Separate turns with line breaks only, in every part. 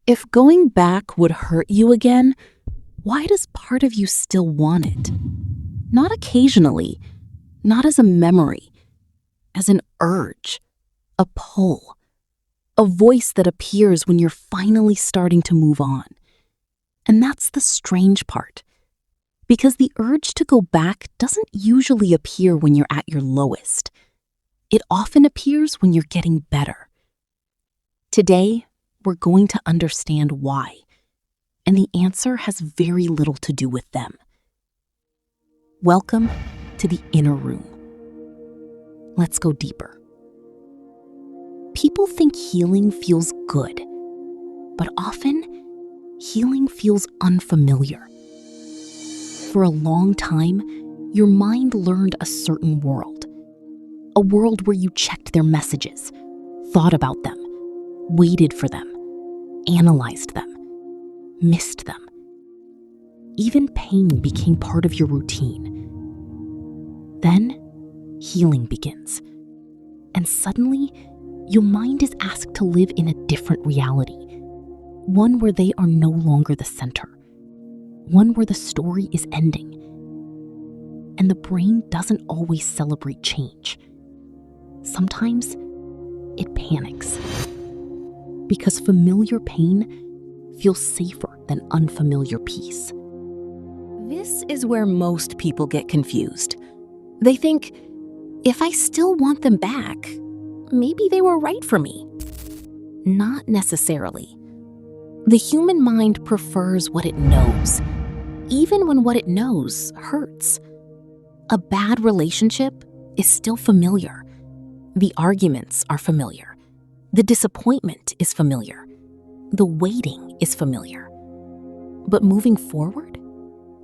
If going back would hurt you again, why does part of you still want it? Not occasionally, not as a memory, as an urge, a pull, a voice that appears when you're finally starting to move on. And that's the strange part, because the urge to go back doesn't usually appear when you're at your lowest. It often appears when you're getting better. Today, we're going to understand why, and the answer has very little to do with them. Welcome to the inner room. Let's go deeper. People think healing feels good, but often, healing feels unfamiliar. For a long time, your mind learned a certain world. A world where you checked their messages, thought about them, waited for them, analyzed them, missed them. Even pain became part of your routine. Then, healing begins. And suddenly, your mind is asked to live in a different reality. One where they are no longer the center. One where the story is ending. And the brain doesn't always celebrate change. Sometimes, it panics. Because familiar pain feels safer than unfamiliar peace. This is where most people get confused. They think, if I still want them back, maybe they were right for me. Not necessarily. The human mind prefers what it knows, even when what it knows hurts. A bad relationship is still familiar. The arguments are familiar. The disappointment is familiar. The waiting is familiar. But moving forward,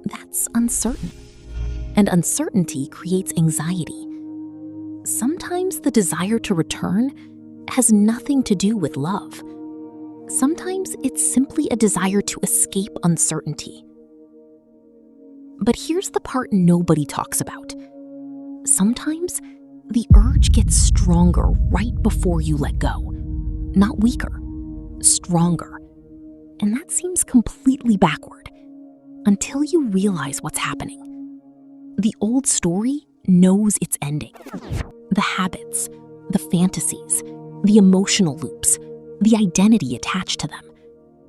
that's uncertain. And uncertainty creates anxiety. Sometimes the desire to return has nothing to do with love. Sometimes it's simply a desire to escape uncertainty. But here's the part nobody talks about. Sometimes the urge gets stronger right before you let go. Not weaker, stronger. And that seems completely backward until you realize what's happening. The old story knows its ending. The habits, the fantasies, the emotional loops, the identity attached to them.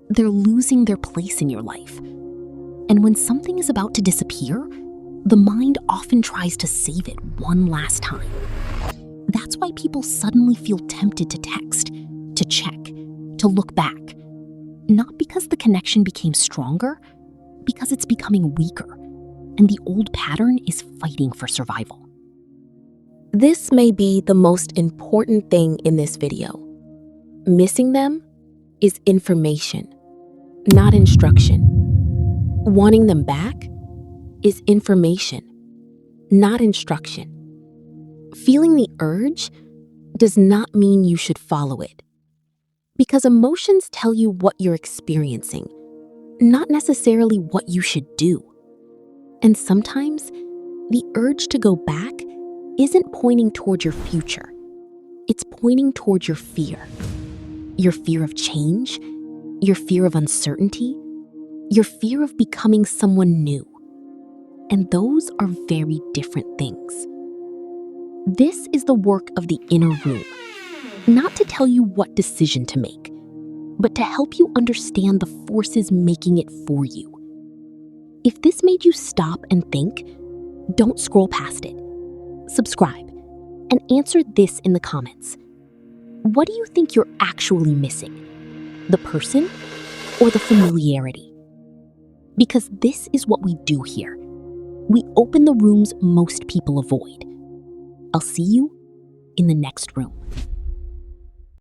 They're losing their place in your life. And when something is about to disappear, the mind often tries to save it one last time. That's why people suddenly feel tempted to text, to check, to look back. Not because the connection became stronger, because it's becoming weaker, and the old pattern is fighting for survival. This may be the most important thing in this video. Missing them is information, not instruction. Wanting them back is information, not instruction. Feeling the urge does not mean you should follow it. Because emotions tell you what you're experiencing, not necessarily what you should do. And sometimes, the urge to go back isn't pointing toward your future. It's pointing toward your fear. Your fear of change, your fear of uncertainty, your fear of becoming someone new. And those are very different things. This is the work of the inner room. Not to tell you what decision to make, but to help you understand the forces making it for you. If this made you stop and think, don't scroll past it. Subscribe and answer this in the comments. What do you think you're actually missing? The person or the familiarity? Because this is what we do here. We open the rooms most people avoid. I'll see you in the next room.